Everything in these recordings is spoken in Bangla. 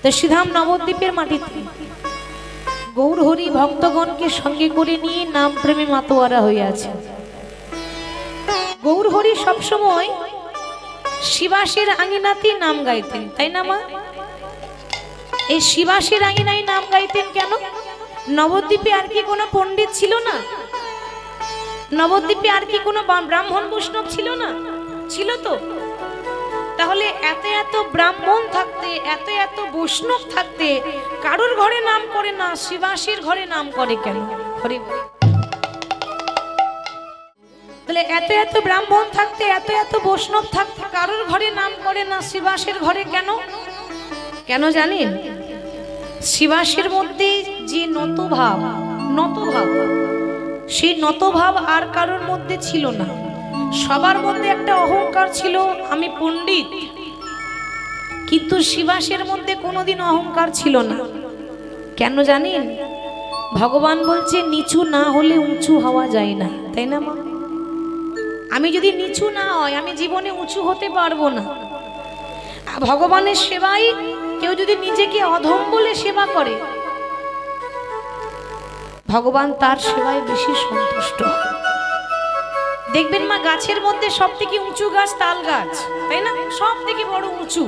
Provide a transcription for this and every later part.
তো শ্রীধাম নবদ্বীপের মাটিতে গৌর হরি ভক্তগণকে সঙ্গে করে নিয়ে নাম প্রেমে মাতোয়ারা হয়ে আছে। গৌর হরি সবসময় শিবাসের আঙিনাতেই নাম গাইতেন, তাই না মা? এই শিবাসের আঙিনায় নাম গাইতেন কেন? নবদ্বীপে আর কি কোনো পণ্ডিত ছিল না? নবদ্বীপে আর কি কোনো ব্রাহ্মণ বৈষ্ণব ছিল না? ছিল তো। তাহলে এত এত ব্রাহ্মণ থাকতে, এত এত বৈষ্ণব থাকতে কারোর ঘরে নাম করে না, শিবাসীর ঘরে নাম করে কেন? তাহলে এত এত ব্রাহ্মণ থাকতে, এত এত বৈষ্ণব থাকতে কারোর ঘরে নাম করে না, শিবাসের ঘরে কেন? কেন জানেন? শিবাসের মধ্যে যে নতভাব, সেই নতভাব আর কারোর মধ্যে ছিল না। সবার মধ্যে একটা অহংকার ছিল, আমি পণ্ডিত, কিন্তু শিবাসের মধ্যে কোনোদিন অহংকার ছিল না। কেন জানেন? ভগবান বলছে নিচু না হলে উঁচু হওয়া যায় না, তাই না মা? আমি যদি নিচু না হয় আমি জীবনে উঁচু হতে পারবো না। ভগবানের সেবায় কেউ যদি নিজেকে অধম বলে সেবা করে, ভগবান তার সেবায় বেশি সন্তুষ্ট। দেখবেন মা, গাছের মধ্যে সব থেকে উঁচু গাছ তাল গাছ, তাই না? সব থেকে বড় উঁচু,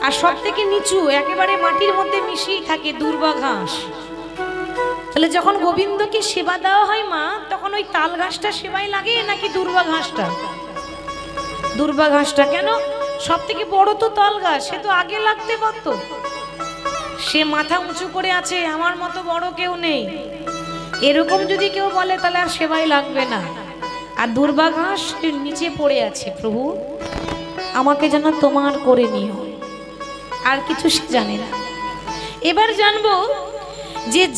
আর সব থেকে নিচু একেবারে মাটির মধ্যে মিশিয়ে থাকে দুর্বা ঘাস। তাহলে যখন গোবিন্দকে সেবা দেওয়া হয় মা, তখন ওই তাল গাছটা সেবায় লাগে নাকি দুর্বা ঘাসটা? দুর্বা ঘাসটা। কেন? সব থেকে বড় তো তাল গাছ, সে তো আগে লাগতে পারত। সে মাথা উঁচু করে আছে, আমার মতো বড় কেউ নেই, এরকম যদি কেউ বলে তাহলে আর সেবাই লাগবে না। আর দুর্বা ঘাস নিচে পড়ে আছে, প্রভু আমাকে যেন তোমার করে নিও, আর কিছু সে জানে না। এবার জানবো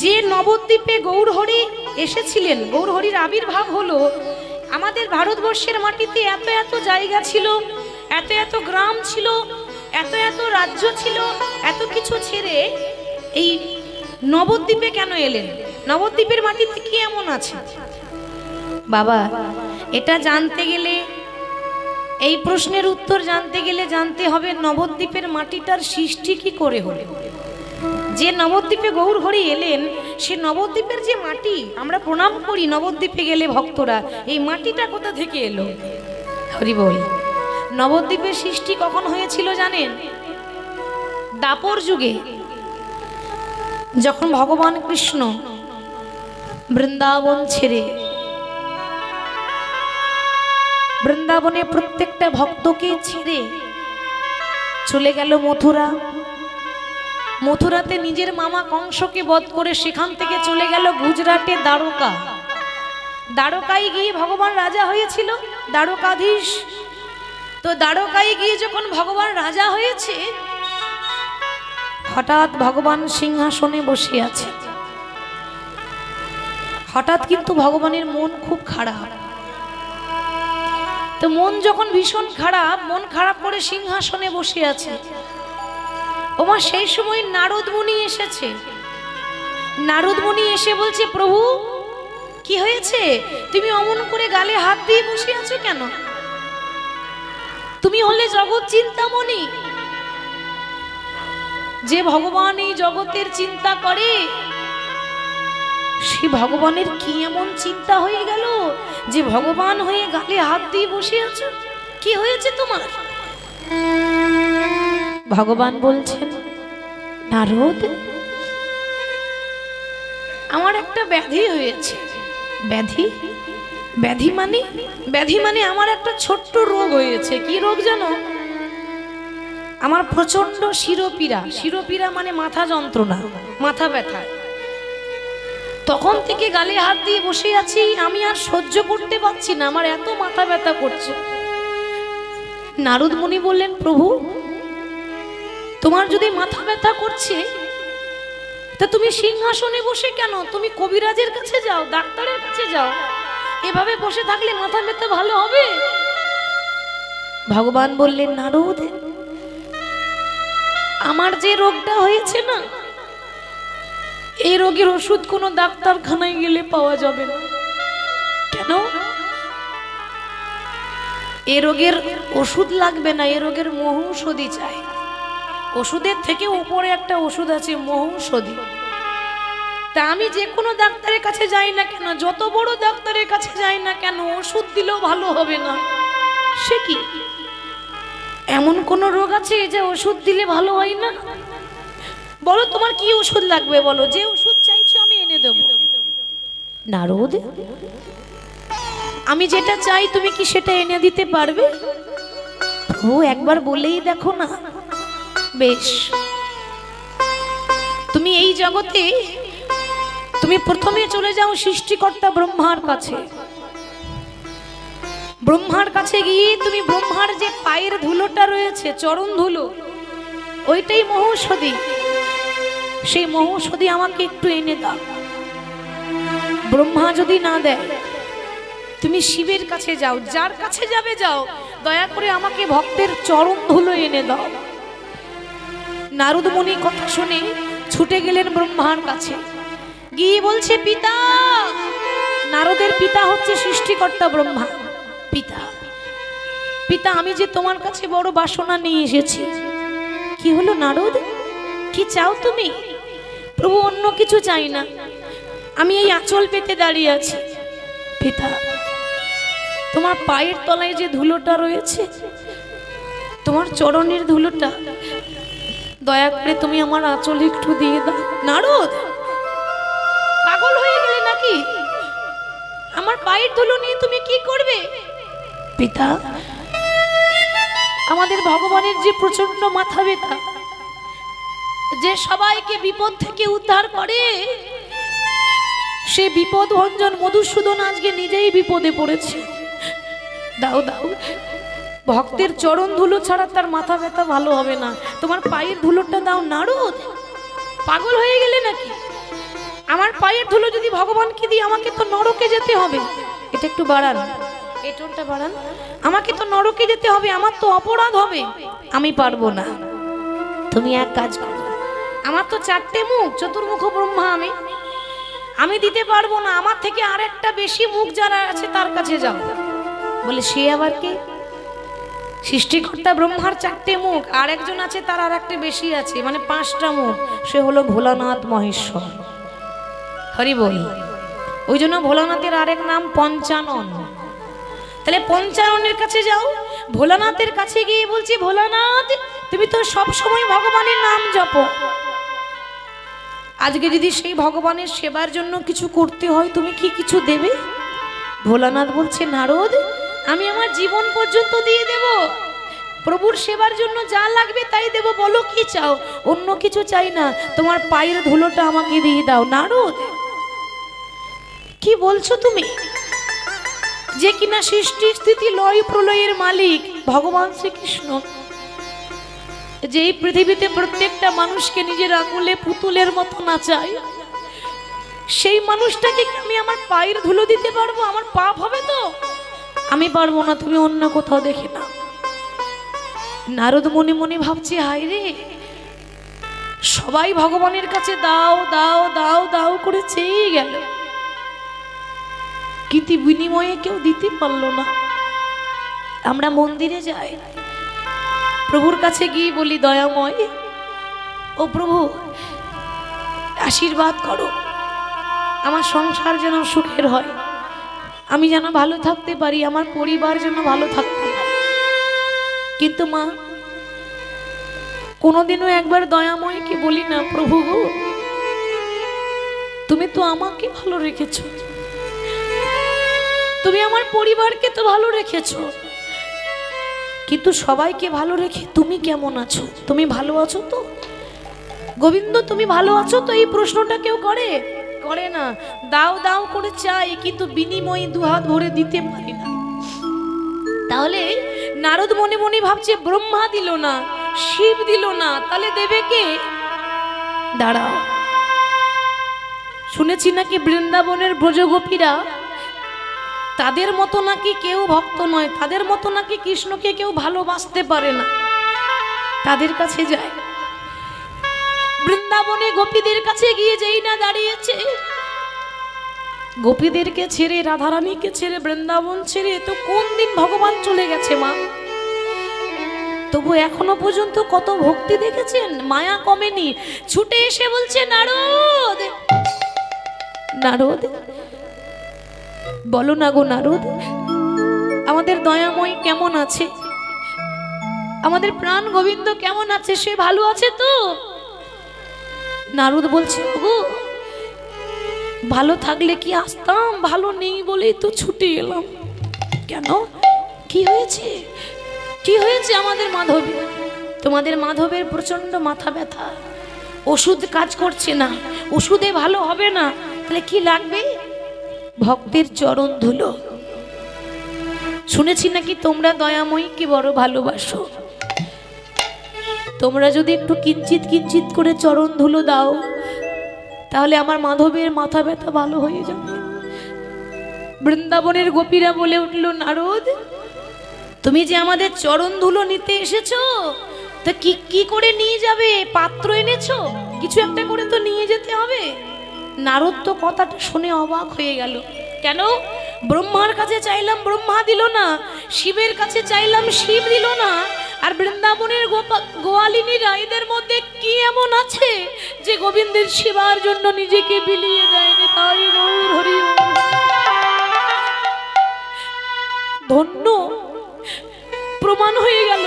যে নবদ্বীপে গৌর হরি এসেছিলেন, গৌর হরির আবির্ভাব হলো, আমাদের ভারতবর্ষের মাটিতে এত এত জায়গা ছিল, এত এত গ্রাম ছিল, এত এত রাজ্য ছিল, এত কিছু ছেড়ে এই নবদ্বীপে কেন এলেন? নবদ্বীপের মাটিতে কি এমন আছে বাবা? এটা জানতে গেলে, এই প্রশ্নের উত্তর জানতে গেলে জানতে হবে নবদ্বীপের মাটিটার সৃষ্টি কি করে হলো। যে নবদ্বীপে গৌর হরি এলেন, সে নবদ্বীপের যে মাটি আমরা প্রণাম করি নবদ্বীপে গেলে ভক্তরা, এই মাটিটা কোথা থেকে এলো? হরি বল। নবদ্বীপের সৃষ্টি কখন হয়েছিল জানেন? দাপর যুগে, যখন ভগবান কৃষ্ণ বৃন্দাবন ছেড়ে, বৃন্দাবনে প্রত্যেকটা ভক্তকে ছেড়ে চলে গেল মথুরা। মথুরাতে নিজের মামা কংসকে বধ করে সেখান থেকে চলে গেল গুজরাটে দ্বারকা। দ্বারকায় গিয়ে ভগবান রাজা হয়েছিল, দ্বারকাধীশ। তো দ্বারকায় গিয়ে যখন ভগবান রাজা হয়েছে, হঠাৎ ভগবান সিংহাসনে বসে আছে। হঠাৎ কিন্তু ভগবানের মন খুব খারাপ। তো মন যখন ভীষণ খারাপ, মন খারাপ করে সিংহাসনে বসে আছে, ওমা সেই সময় নারদ মুনি এসেছে। নারদ মুনি এসে বলছে, প্রভু কি হয়েছে? তুমি অমন করে গালে হাত দিয়ে বসে আছো কেন? তুমি হলে জগৎ চিন্তামণি। যে ভগবান এই জগতের চিন্তা করে, সে ভগবানের কি এমন চিন্তা হয়ে গেল যে ভগবান হয়ে গালে হাত দিয়ে বসে আছো? কি হয়েছে তোমার? ভগবান বলছেন, নারদ আমার একটা ব্যাধি হয়েছে। ব্যাধি? ব্যাধি মানে? ব্যাধি মানে আমার একটা ছোট্ট রোগ হয়েছে। কি রোগ জানো? আমার প্রচন্ড শিরোপীড়া। শিরোপীড়া মানে মাথা যন্ত্রণা, মাথা ব্যথা। তখন থেকে গালে হাত দিয়ে বসে আছি, আমি আর সহ্য করতে পারছি না, আমার এত মাথা ব্যথা করছে। নারদ মুনি বললেন, প্রভু তোমার যদি মাথা ব্যথা করছে তা তুমি সিংহাসনে বসে কেন? তুমি কবিরাজের কাছে যাও, ডাক্তারের কাছে যাও। এভাবে বসে থাকলে মাথা ব্যথা ভালো হবে? ভগবান বললেন, নারদ আমার যে রোগটা হয়েছে না, এই রোগের ওষুধ কোনো ডাক্তারখানায় গেলে পাওয়া যাবে না। কেন? এ রোগের ওষুধ লাগবে না, এ রোগের মহৌষধি চাই। ওষুধের থেকে উপরে একটা ওষুধ আছে মহৌষধি। তা আমি যে কোনো ডাক্তারের কাছে যাই না কেন, যত বড় ডাক্তারের কাছে যাই না কেন, ওষুধ দিলেও ভালো হবে না। সে কি, এমন কোন রোগ আছে যে ওষুধ দিলে ভালো হয় না? বলো তোমার কি ওষুধ লাগবে, বলো, যে ওষুধ চাইছো আমি এনে দেব। নারদ, আমি যেটা চাই তুমি কি সেটা এনে দিতে পারবে? ও একবার বলেই দেখো না। বেশ, তুমি এই জগতে তুমি প্রথমে চলে যাও সৃষ্টিকর্তা ব্রহ্মার কাছে। ব্রহ্মার কাছে গিয়ে তুমি ব্রহ্মার যে পায়ের ধুলোটা রয়েছে, চরণ ধুলো, ওইটাই মহৌষধি। সেই মহৌষধি আমাকে একটু এনে দাও। ব্রহ্মা যদি না দেয়, তুমি শিবের কাছে যাও, যার কাছে যাবে যাও, দয়া করে আমাকে ভক্তের চরণ ধুলো এনে দাও। নারদ মুনি কথা শুনে ছুটে গেলেন ব্রহ্মার কাছে, গিয়ে বলছে পিতা। নারদের পিতা হচ্ছে সৃষ্টিকর্তা ব্রহ্মা। পিতা, পিতা, আমি যে তোমার কাছে বড় বাসনা নিয়ে এসেছি। কি হলো নারদ, কি চাও তুমি? প্রভু, অন্য কিছু চাই না, আমি এই আঁচল পেতে দাঁড়িয়ে আছি। পিতা, তোমার পায়ের তলায় যে ধুলোটা রয়েছে, তোমার চরণের ধুলোটা, দয়া করে তুমি আমার আঁচল একটু দিয়ে দাও। নারদ, পাগল হয়ে গেলে নাকি? আমার পায়ের ধুলো নিয়ে তুমি কি করবে? পিতা, আমাদের ভগবানের যে প্রচন্ড মাথা ব্যথা, যে সবাইকে বিপদ থেকে উদ্ধার করে, সে বিপদ ভঞ্জন মধুসূদন আজকে নিজেই বিপদে পড়েছে। দাও দাও, ভক্তের চরণ ধুলো ছাড়া তার মাথা ব্যথা ভালো হবে না, তোমার পায়ের ধুলোটা দাও। নারদ, পাগল হয়ে গেলে নাকি? আমার পায়ের ধুলো যদি ভগবানকে দিই, আমাকে তো নরকে যেতে হবে। এটা একটু বাড়ান, এই টোনটা বাড়ান। আমাকে তো নরকে যেতে হবে, আমার তো অপরাধ হবে, আমি পারবো না। তুমি এক কাজ করো, আমার তো চারটে মুখ, চতুর্মুখ ব্রহ্মা, আমি দিতে পারবো না। আমার থেকে আর একটা বেশি মুখ যারা আছে তার কাছে যাও। বলে সে আবার কে? সৃষ্টিকর্তা ব্রহ্মার চারটে মুখ, আর একজন আছে তার আর একটা বেশি আছে, মানে 5টা মুখ। সে হলো ভোলানাথ মহেশ্বর। হরি বল। ওই জন্য ভোলানাথের আরেক নাম পঞ্চানন। তাহলে পঞ্চাননের কাছে যাও। ভোলানাথের কাছে গিয়ে বলছি, ভোলানাথ, তুমি তো সব সময় ভগবানের নাম জপো, আজকে যদি সেই ভগবানের সেবার জন্য কিছু করতে হয়, তুমি কি কিছু দেবে? ভোলানাথ বলছে, নারদ, আমি আমার জীবন পর্যন্ত দিয়ে দেব, প্রভুর সেবার জন্য যা লাগবে তাই দেব। বলো কি চাও? অন্য কিছু চাই না, তোমার পায়ের ধুলোটা আমাকে দিয়ে দাও। নারদ, কি বলছো তুমি? যে কিনা সৃষ্টি স্থিতি লয় প্রলয়ের মালিক ভগবান শ্রীকৃষ্ণ, যে এই পৃথিবীতে প্রত্যেকটা মানুষকে নিজের আঙুলে পুতুলের মতো নাচায়, সেই মানুষটাকে আমি আমার পায়ের ধুলো দিতে পারবো? আমার পাপ হবে তো। আমি পারবো না, তুমি অন্য কোথাও দেখে না। নারদ মনে মনে ভাবছে, হায় রে, সবাই ভগবানের কাছে দাও দাও দাও দাও করে চেয়ে গেল, কিন্তু বিনিময়ে কেউ দিতে পারলো না। আমরা মন্দিরে যাই, প্রভুর কাছে গিয়ে বলি, দয়াময়, ও প্রভু, আশীর্বাদ করো, আমার সংসার যেন সুখের হয়, আমি যেন ভালো থাকতে পারি, আমার পরিবার যেন ভালো থাকতে পারে। কিন্তু মা, কোনোদিনও একবার দয়াময়কে বলি না, প্রভু গো, তুমি তো আমাকে ভালো রেখেছ, তুমি আমার পরিবারকে তো ভালো রেখেছ, কিন্তু সবাইকে ভালো রেখে তুমি কেমন আছো? তুমি ভালো আছো তো? গোবিন্দ, তুমি ভালো আছো তো? এই প্রশ্নটা কেউ করে? করে না। দাও দাও করে চাই, কিন্তু বিনিময়ে দুহাত ভরে দিতে পারি না। তাহলে নারদ মনে মনে ভাবছে, ব্রহ্মা দিল না, শিব দিল না, তাহলে দেবে কে? দাঁড়াও, শুনেছি নাকি বৃন্দাবনের ব্রজগোপীরা, তাদের মতো নাকি কেউ ভক্ত নয়, তাদের মতো নাকি কৃষ্ণকে কেউ ভালোবাসতে পারে না। তাদের কাছে যায়, বৃন্দাবনে গোপীদের কাছে গিয়ে যেই না দাঁড়িয়েছে, গোপীদেরকে ছেড়ে, রাধারানীকে ছেড়ে, বৃন্দাবন ছেড়ে তো কোন দিন ভগবান চলে গেছে মা। তবু এখনো পর্যন্ত কত ভক্তি দেখেছেন, মায়া কমেনি। ছুটে এসে বলছে, নারদ নারদ বলো না গো নারদ, আমাদের দয়াময় কেমন আছে, আমাদের প্রাণ গোবিন্দ কেমন আছে, সে ভালো আছে তো? নারদ বলছে, গো ভালো থাকলে কি আসতাম, ভালো নেই বলেই তো ছুটে এলাম। কেন, কি হয়েছে, কি হয়েছে আমাদের মাধবী? তোমাদের মাধবের প্রচন্ড মাথা ব্যথা, ওষুধ কাজ করছে না, ওষুধে ভালো হবে না, তাহলে কি লাগবে? ভক্তের চরণ ধুলো। শুনেছি নাকি তোমরা দয়াময়ীকে বড় ভালোবাসো, তোমরা যদি একটু কিঞ্চিত কিঞ্চিত করে চরণ ধুলো দাও, তাহলে আমার মাধবের মাথা ব্যথা ভালো হয়ে যাবে। বৃন্দাবনের গোপীরা বলে উঠল, নারদ তুমি যে আমাদের চরণ ধুলো নিতে এসেছো, তা কি কি করে নিয়ে যাবে? পাত্র এনেছো, কিছু একটা করে তো নিয়ে যেতে হবে। নারদ তো কথাটা শুনে অবাক হয়ে গেল। কেন? ব্রহ্মার কাছে চাইলাম, ব্রহ্মা দিল না, শিবের কাছে চাইলাম, শিব দিল না, আর বৃন্দাবনের গোয়ালিনীরা এদের মধ্যে কি এমন আছে যে গোবিন্দের সেবার জন্য নিজেকে বিলিয়ে দেয়নি? তাই গৌর হরি ধন্য প্রমাণ হয়ে গেল,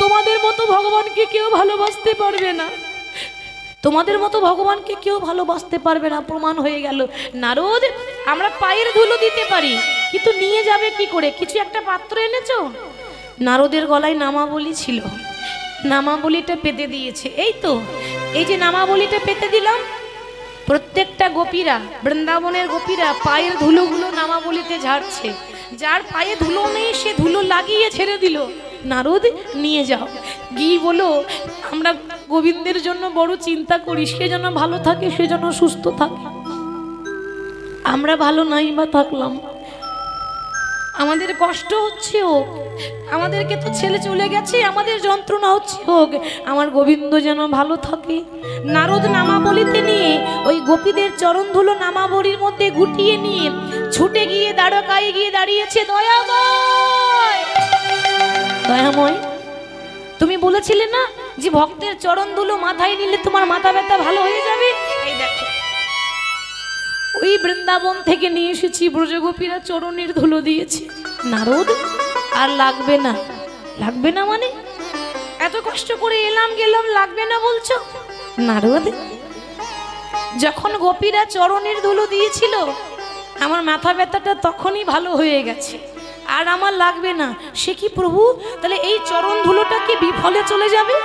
তোমাদের মতো ভগবানকে কেউ ভালোবাসতে পারবে না, তোমাদের মতো ভগবানকে কেউ ভালোবাসতে পারবে না, প্রমাণ হয়ে গেল। নারদ আমরা পায়ের ধুলো দিতে পারি, কিন্তু নিয়ে যাবে কি করে? কিছু একটা পাত্র এনেছো? নারদের গলায় নামাবলী ছিল, নামাবলীটা পেতে দিয়েছে। এই তো, এই যে নামাবলীটা পেতে দিলাম, প্রত্যেকটা গোপীরা, বৃন্দাবনের গোপীরা পায়ের ধুলোগুলো নামাবলীতে ঝাড়ছে। যার পায়ে ধুলো নেই সে ধুলো লাগিয়ে ছেড়ে দিল। নারদ নিয়ে যাও, গিয়ে বলো আমরা গোবিন্দের জন্য বড় চিন্তা করি, সে যেন ভালো থাকে, সে যেন সুস্থ থাকে। আমরা ভালো নাই বা থাকলাম, আমাদের কষ্ট হচ্ছে হোক, আমাদেরকে তো ছেলে চলে গেছে, আমাদের যন্ত্রণা হচ্ছে হোক, আমার গোবিন্দ যেন ভালো থাকে। নারদ নামাবলীতে নিয়ে ওই গোপীদের চরণ ধুলো নামাবলীর মধ্যে গুটিয়ে নিয়ে ছুটে গিয়ে দ্বারকায় গিয়ে দাঁড়িয়েছে। দয়াময়, দয়াময় তুমি বলেছিলে না যে ভক্তের চরণ ধুলো মাথায় নিলে তোমার মাথা ব্যথা ভালো হয়ে যাবে? এই দেখো, ওই বৃন্দাবন থেকে নিয়ে এসেছি, ব্রজগোপীরা চরণের ধুলো দিয়েছে। নারদ আর লাগবে না। লাগবে না মানে? এত কষ্ট করে এলাম গেলাম, লাগবে না বলছো? নারদ যখন গোপীরা চরণের ধুলো দিয়েছিল, আমার মাথা ব্যথাটা তখনই ভালো হয়ে গেছে, আর আমার লাগবে না। সে কি প্রভু, তাহলে এই চরণ ধুলোটা কি বিফলে চলে যাবে?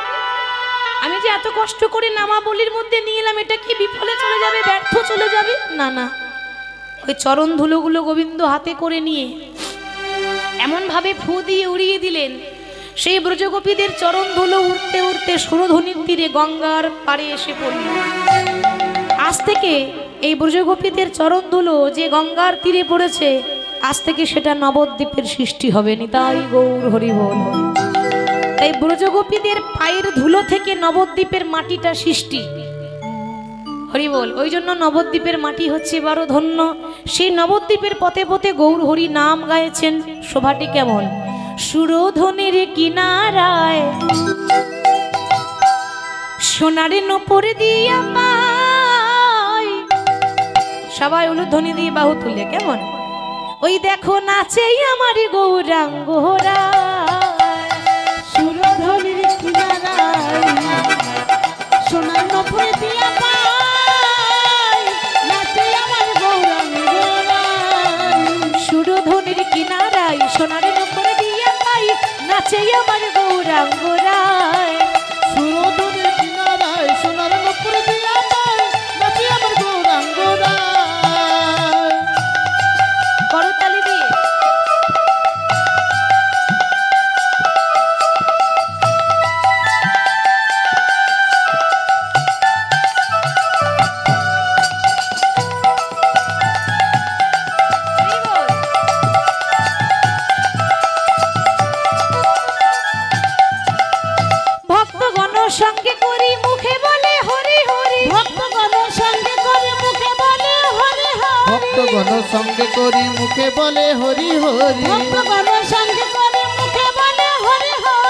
আমি যে এত কষ্ট করে নামাবলীর মধ্যে নিয়ে এলাম, এটা কি বিফলে চলে যাবে, ব্যর্থ চলে যাবে? না না, ওই চরণ ধুলোগুলো গোবিন্দ হাতে করে নিয়ে এমন ভাবে ফু দিয়ে উড়িয়ে দিলেন, সেই ব্রজগোপীদের চরণ ধুলো উড়তে উড়তে সুরধুনির তীরে গঙ্গার পাড়ে এসে পড়ল। আজ থেকে এই ব্রজগোপীদের চরণ ধুলো যে গঙ্গার তীরে পড়েছে, আজ থেকে সেটা নবদ্বীপের সৃষ্টি হবে। নিতাই গৌর হরি বল। তাই ব্রজগোপীদের পায়ের ধুলো থেকে নবদ্বীপের মাটিটা সৃষ্টি। হরি বল। ওই জন্য নবদ্বীপের মাটি হচ্ছে বড় ধন্য। সেই নবদ্বীপের পথে পথে গৌর হরি নাম গাইছেন। শোভাটি কেমন? সুরধনের কিনারায় সোনারে নপুর দিয়া পাই। সবাই উলুধ্বনি দিয়ে বাহু তুলে কেমন? ওই দেখো নাচে আমার গৌরাঙ্গরা, সুরধনের কিনারায় সোনার নপুর দিয়া পাই, নাচে আমার গৌরাঙ্গরা। সুরধনের কিনারায় সোনার নপুর দিয়া পাই, নাচে আমার গৌরাঙ্গরা। সুরধনের কিনারায় সোনার নপুর দিয়া পাই, নাচে আমার গৌরাঙ্গরা। করতালি দিয়ে ভক্তগণ সঙ্গে করি মুখে বলে হরি হরি। ভক্তগণ সঙ্গে করে মুখে বলে হরি হরি। ভক্তগণ সঙ্গে করি মুখে বলে হরি হরি। ভক্তগণ সঙ্গে করে মুখে বলে হরি হরি।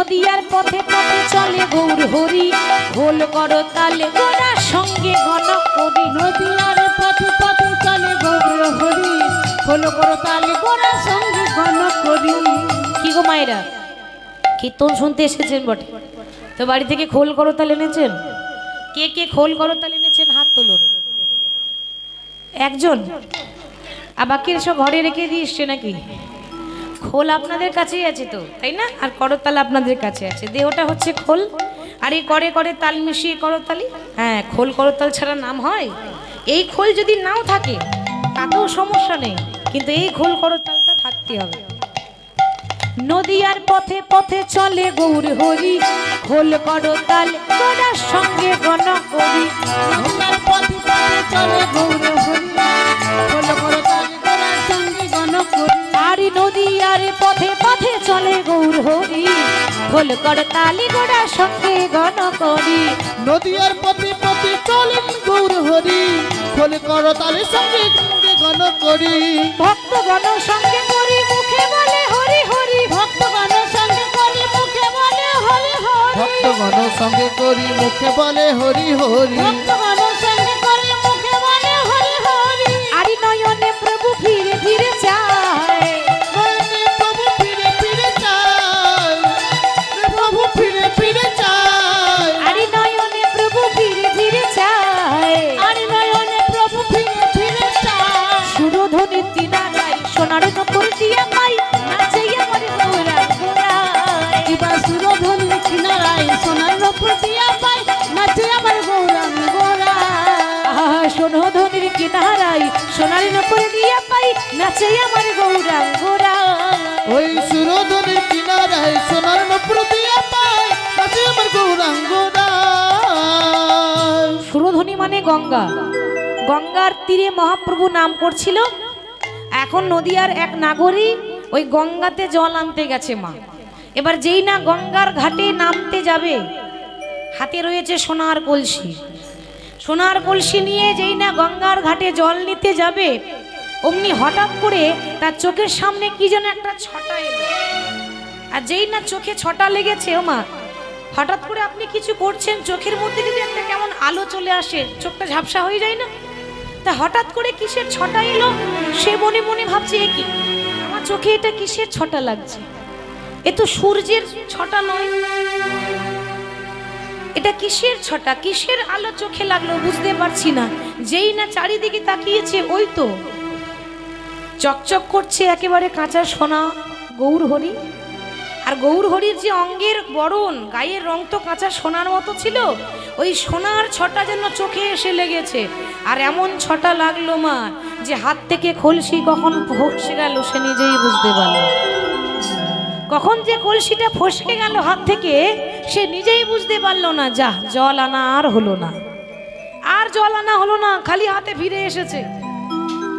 নদিয়ার পথে পথে চলে গৌর হরি, খোল করো তালে গোড়ার সঙ্গে গণ করি। নদিয়ার পথে পথে চলে গৌর হরি, খোল করো তালে গোড়ার সঙ্গে গণ করি। কি গো মায়েরা, কীর্তন শুনতে এসেছেন বটে, তো বাড়ি থেকে খোল করো তালে এনেছেন? কে কে খোল করো তালে এনেছেন হাত তুলুন। একজন, আর বাকি সব ঘরে রেখে দিয়ে এসছে নাকি? খোল আপনাদের কাছেই আছে তো, তাই না? আর করতাল আপনাদের কাছে আছে, দেহটা হচ্ছে খোল, আর এই করে করে তাল মিশিয়ে করতালি। হ্যাঁ, খোল করতাল ছাড়া নাম হয়? এই খোল যদি নাও থাকে তাতেও সমস্যা নেই, কিন্তু এই খোল করতালটা থাকতে হবে। নদিয়ার পথে পথে চলে গৌর হরি, খোল করতাল গোড়ার সঙ্গে গণ করি। নদিয়ার পথে পথে চলে গৌর হরি, খোল করো তালে গোড়ার সঙ্গে গণ করি। আর নদিয়ার পথে পথে চলে গৌর হরি, খোল করতাল গোড়ার সঙ্গে গণ করি। নদিয়ার পথে পথে চলেন গৌর হরি, খোল করতালের সঙ্গে সঙ্গে গণ করি। ভক্তগণ সঙ্গে করি মুখে বলে হরি হরি, ভক্তগণ সঙ্গে করি মুখে বলে হরি হরি। ভক্তগণ সঙ্গে করি মুখে বলে হরি হরি। ভক্তগণ সঙ্গে করি মুখে বলে হরি হরি। আরি নয়নে প্রভু ফিরে ফিরে যায়, নয়নে প্রভু ফিরে ফিরে চায়, প্রভু ফিরে ফিরে চায়। আরি নয়নে প্রভু ফিরে ফিরে যায়। আর নয়নে প্রভু ফিরে ফিরে চায়। সুরধ্বনি তিনা গাই, সোনার নপুর দিয়া পাই, নাচে আমার গোরা গোড়ায়। এবার সুরধনি কিনারায় সোনার নপুর দিয়া পাই, নাচে আমার গৌরাঙ্গ গোরা। সোনধনির কিনারায় সোনার নপুর দিয়া পাই, নাচে আমার গৌরাঙ্গরা। ওই সুরধনির কিনারায় সোনার নপুর দিয়া পায়, নাচে আমার গৌরাঙ্গ রায়। সুরধ্বনি মানে গঙ্গা, গঙ্গার তীরে মহাপ্রভু নাম করছিল। এখন নদিয়ার এক নাগরিক ওই গঙ্গাতে জল আনতে গেছে মা। এবার যেই না গঙ্গার ঘাটে নামতে যাবে, হাতে রয়েছে সোনার কলসি। সোনার কলসি নিয়ে যেই না গঙ্গার ঘাটে জল নিতে যাবে, অমনি হঠাৎ করে তার চোখের সামনে কি যেন একটা ছটা এলো। আর যেই না চোখে ছটা লেগেছে, ও মা, হঠাৎ করে আপনি কিছু করছেন, চোখের মধ্যে যদি একটা কেমন আলো চলে আসে, চোখটা ঝাপসা হয়ে যায় না? তা হঠাৎ করে কিসের ছটা এলো, সে মনে মনে ভাবছে, এ কি আমার চোখে এটা কিসের ছটা লাগছে? এ তো সূর্যের ছটা নয়, এটা কিসের ছটা, কিসের আলো চোখে লাগলো বুঝতে পারছি না। যেই না চারিদিকে তাকিয়েছে, ওই তো চকচক করছে একেবারে কাঁচা সোনা গৌর হরি। আর গৌর হরির যে অঙ্গের বরণ, গায়ের রং তো কাঁচা সোনার মতো ছিল, ওই সোনার ছটা যেন চোখে এসে লেগেছে। আর এমন ছটা লাগলো মা, যে হাত থেকে কলসি কখন ফসকে গেল সে নিজেই বুঝতে পারল। কখন যে কলসিটা ফসকে গেল হাত থেকে, সে নিজেই বুঝতে পারলো না। যা, জল আনা আর হলো না, আর জল আনা হলো না, খালি হাতে ফিরে এসেছে।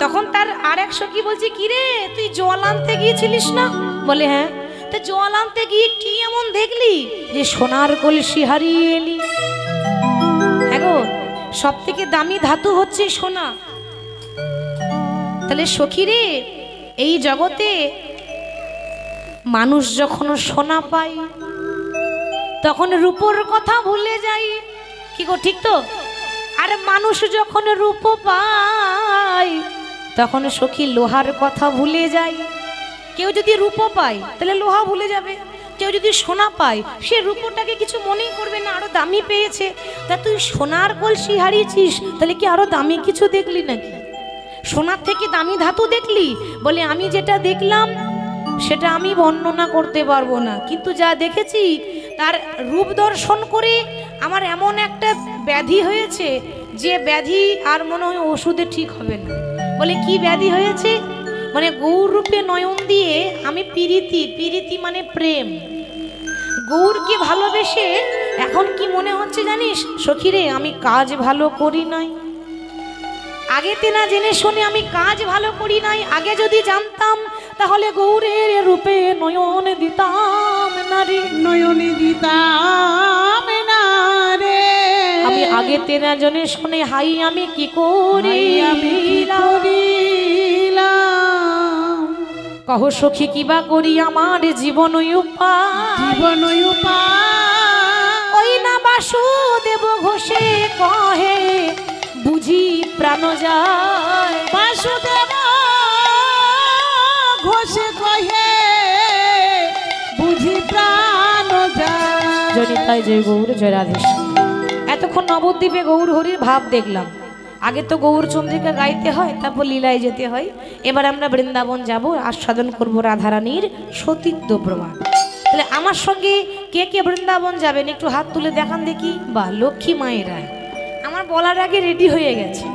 তখন তার আর এক সখী বলছে, কি রে, তুই জল আনতে গিয়েছিলিস না? বলে, হ্যাঁ। তো জল আনতে গিয়ে কি এমন দেখলি যে সোনার কলসি হারিয়ে এলি? হ্যাঁ গো, সব থেকে দামি ধাতু হচ্ছে সোনা। তাহলে সখী রে, এই জগতে মানুষ যখন সোনা পায় তখন রূপোর কথা ভুলে যায়। কি গো, ঠিক তো? আর মানুষ যখন রূপ পায় তখন সখী লোহার কথা ভুলে যায়। কেউ যদি রূপ পায় তাহলে লোহা ভুলে যাবে, কেউ যদি সোনা পায় সে রূপটাকে কিছু মনেই করবে না, আরো দামি পেয়েছে। তা তুই সোনার কলসি হারিয়েছিস, তাহলে কি আরো দামি কিছু দেখলি নাকি? সোনার থেকে দামি ধাতু দেখলি? বলে, আমি যেটা দেখলাম সেটা আমি বর্ণনা করতে পারবো না, কিন্তু যা দেখেছি তার রূপ দর্শন করে আমার এমন একটা ব্যাধি হয়েছে যে ব্যাধি আর মনে হয় ওষুধে ঠিক হবে না। বলে, কি ব্যাধি হয়েছে? মানে গৌর রূপে নয়ন দিয়ে আমি প্রীতি, প্রীতি মানে প্রেম, গৌরকে ভালোবেসে এখন কি মনে হচ্ছে জানিস সখীরে, আমি কাজ ভালো করি নাই। আগেতে না জেনে শুনে আমি কাজ ভালো করি নাই। আগে যদি জানতাম তাহলে গৌরের রূপে নয়ন দিতাম না রে, নয়ন দিতাম না রে। আমি আগেতে না জেনে শুনে হাই আমি কি করি, আমি কি করিলাম। কহ সখী কিবা করি আমার জীবন উপায়, জীবন উপায় ওই না বাসুদেব ঘোষে কহে বুঝি প্রাণ যায়। বাসুদেব ঘোষে কহে বুঝি প্রাণ যায়। জনিতায় জয় গৌর জয় রাধেশ্যাম। এতক্ষণ নবদ্বীপে গৌর হরির ভাব দেখলাম। আগে তো গৌর চন্দ্রিকা গাইতে হয়, তারপর লীলায় যেতে হয়। এবার আমরা বৃন্দাবন যাব, আস্বাদন করব রাধারানীর সতীত্ব প্রমাণ। তাহলে আমার সঙ্গে কে কে বৃন্দাবন যাবেন একটু হাত তুলে দেখান দেখি। বা লক্ষ্মী মায়েরা আমার বলার আগে রেডি হয়ে গেছে,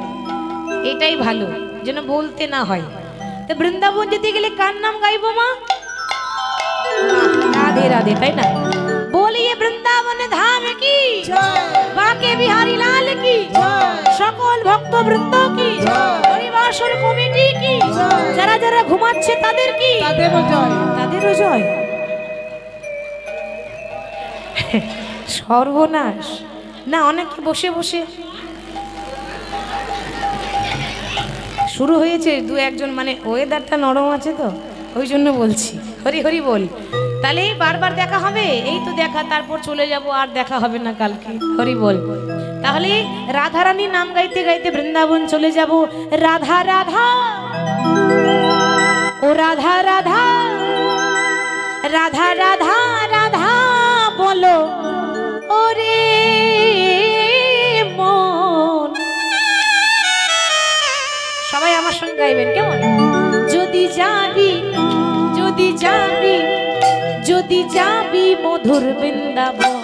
এটাই ভালো যেন বলতে না হয়। তো বৃন্দাবন যেতে গেলে কার নাম গাইবো মা? রাধে রাধে, তাই না? বলিয়ে বৃন্দাবনে ধাম কি, বাকে বিহারী লাল কি, সকল ভক্ত বৃন্দ কি, হরিবাসর কমিটি কি, যারা যারা ঘুমাচ্ছে তাদের কি, তাদেরও জয়, তাদেরও জয়। সর্বনাশ না, অনেকে বসে বসে শুরু হয়েছে, দু একজন মানে ওয়েদারটা নরম আছে তো ওই জন্য বলছি হরি হরি বল। তাহলে বারবার দেখা হবে, এই তো দেখা, তারপর চলে যাব, আর দেখা হবে না কালকে। হরি বল। তাহলে রাধারানী নাম গাইতে গাইতে বৃন্দাবন চলে যাব। রাধা রাধা ও রাধা রাধা, রাধা রাধা রাধা বলো ওরে মন। সবাই আমার সঙ্গে গাইবেন কেমন? যদি যাবি, যদি যাবি, যদি যাবি মধুর বৃন্দাবন।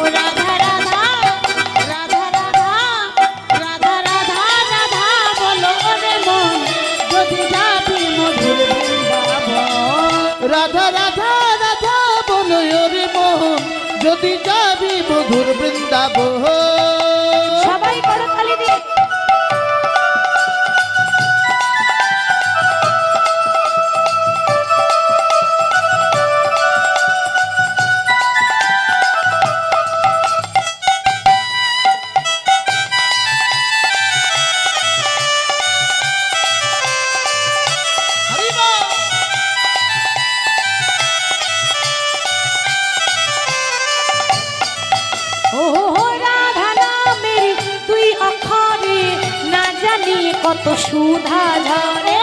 ও রাধা রাধা রাধা রাধা রাধা রাধা রাধা বলো ওরে মন, যদি যাবি মধুর বৃন্দাবন। রাধা রাধা রাধা বলো রে মোহন, যদি যাবি মধুর বৃন্দাবন। সবাই করো তালি দিয়ে। কত সুধা ঝরে,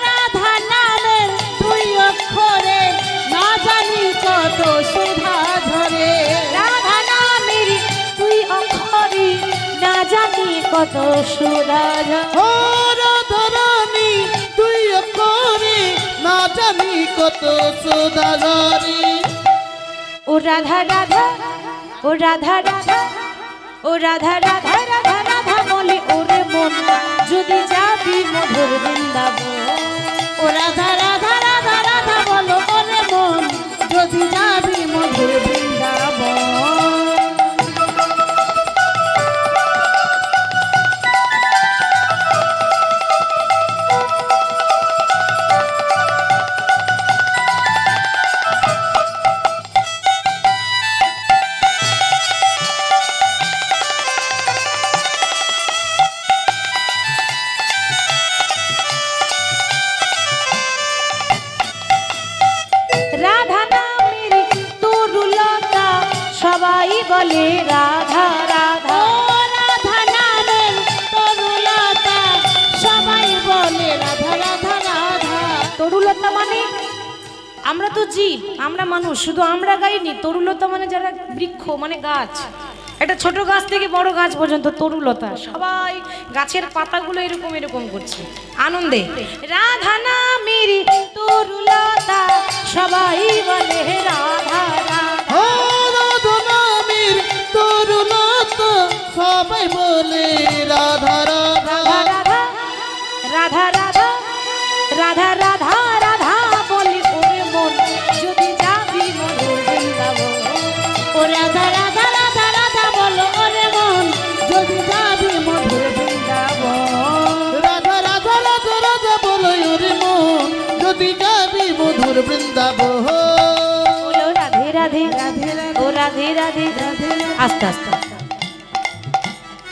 রাধা নামের দুই অক্ষরে না জানি কত সুধা ঝরে। রাধা নামের দুই অক্ষরে না জানি কত সুধা ঝরে। ও রাধা রানী তুই অক্ষরে না জানি কত সুধা ঝরে। ও রাধা রাধা ও রাধা রাধা ও রাধা রাধা রাধা রাধা বলে ওরে মন, যদি যাবি মধুর বৃন্দাবন। ও রাধা রাধা রাধা রাধা বলো ওরে মন, যদি যাবি মধুর বৃন্দাবন। সবাই বলে রাধা রাধা। ও রাধা নামের তরুলতা, সবাই বলে রাধা রাধা রাধা। তরুলতা মানে আমরা তো জীব, আমরা মানুষ, শুধু আমরা গাইনি। তরুলতা মানে যারা বৃক্ষ, মানে গাছ, একটা ছোট গাছ থেকে বড় গাছ পর্যন্ত তরুলতা। সবাই গাছের পাতাগুলো এরকম এরকম করছে আনন্দে। রাধা নামের তরুলতা, সবাই বলে রাধা রাধা। ও রাধা নামের তরুলতা, সবাই বলে রাধা রাধা। রাধা রাধা রাধা রাধা রাধা বলি ওরে মন, যদি যাবি মধুর বৃন্দাবন। ও রাধা রাধা রাধা রাধা বলো ওরে মন, যদি যাবি মধুর বৃন্দাবন। রাধা রাধা রাধা রাধা বলো রে মন, যদি যাবি মধুর বৃন্দাবন। বলো রাধে রাধে ও রাধে রাধে। আস্তে আস্তে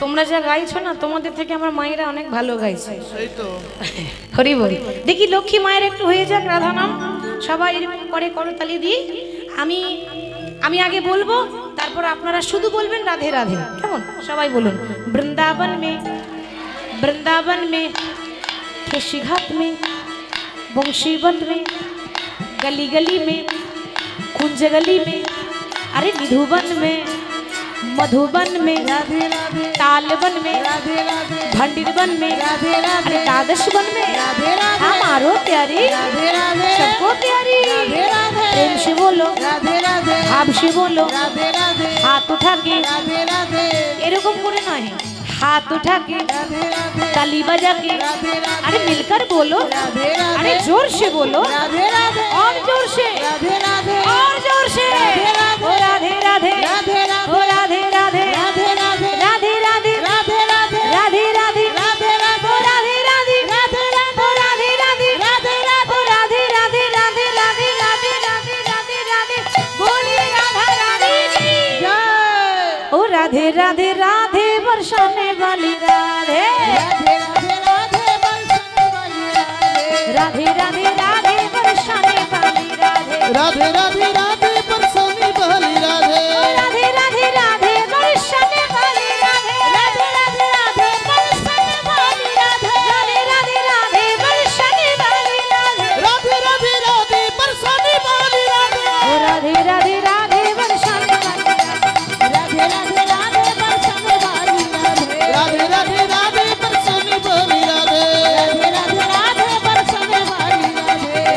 তোমরা যা গাইছো না, তোমাদের থেকে আমার মায়েরা অনেক ভালো গাইছে। এই তো হরি বল। দেখি লক্ষ্মী মায়ের একটু হয়ে যাক রাধা নাম, সবাই এরকম করে করতালি দিই। আমি আগে বলবো, তারপর আপনারা শুধু বলবেন রাধে রাধে, কেমন? সবাই বলুন। বৃন্দাवन में केशी घाट में बंशीवन में गली गली में कुंज गली में अरे निधुवन में मधुबन में राधे राधे तालबन में राधे राधे भंडीरबन में राधे राधे एकादश बन में राधे राधे हमारो प्यारी राधे राधे सबको प्यारी राधे राधे प्रेम से बोलो, राधे राधे भाव से बोलो, राधे राधे हाथ उठा के राधे राधे এরকম করে নয়, हाथ उठा के राधे राधे ताली बजा के, राधे राधे अरे मिलकर बोलो, राधे अरे राधे जोर से बोलो, राधे राधे और जोर से, राधे राधे और जोर से, ओ राधे राधे, राधे ओ राधे राधे, राधे राधे राधे राधे, राधे राधे राधे राधे, राधे ओ राधे राधे, राधे ओ राधे राधे, राधे ओ राधे राधे, राधे राधे, राधे राधे, राधे राधे, बोली राधा रानी की। जय ओ राधे राधे राधे बरसाने वाली राधे, राधे राधे राधे बरसने वाली राधे राधे राधे राधे बरसाने वाली राधे, राधे राधे राधे परसोनी वाली राधे राधे राधे राधे बरसाने वाली राधे, राधे राधे राधे बरसाने वाली राधे, राधे राधे राधे बरसाने वाली राधे, राधे राधे राधे परसोनी वाली राधे ओ राधे राधे राधे बरसाने वाली राधे, राधे राधे राधे बरसने वाली राधे राधे राधे राधे परसोनी वाली राधे राधे राधे राधे बरसने वाली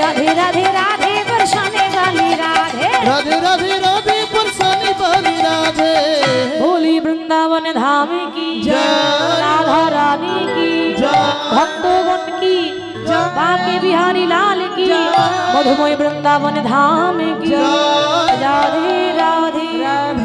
राधे राधे राधे राधे बरसाने वाली राधे, राधे राधे राधे परसोनी वाली राधे बोली वृंदावन धाम की जय, राधा रानी की जय, भक्तों की बाके बिहारी लाल की मधुमय वृंदावन धाम की जय। राधे राधे राधे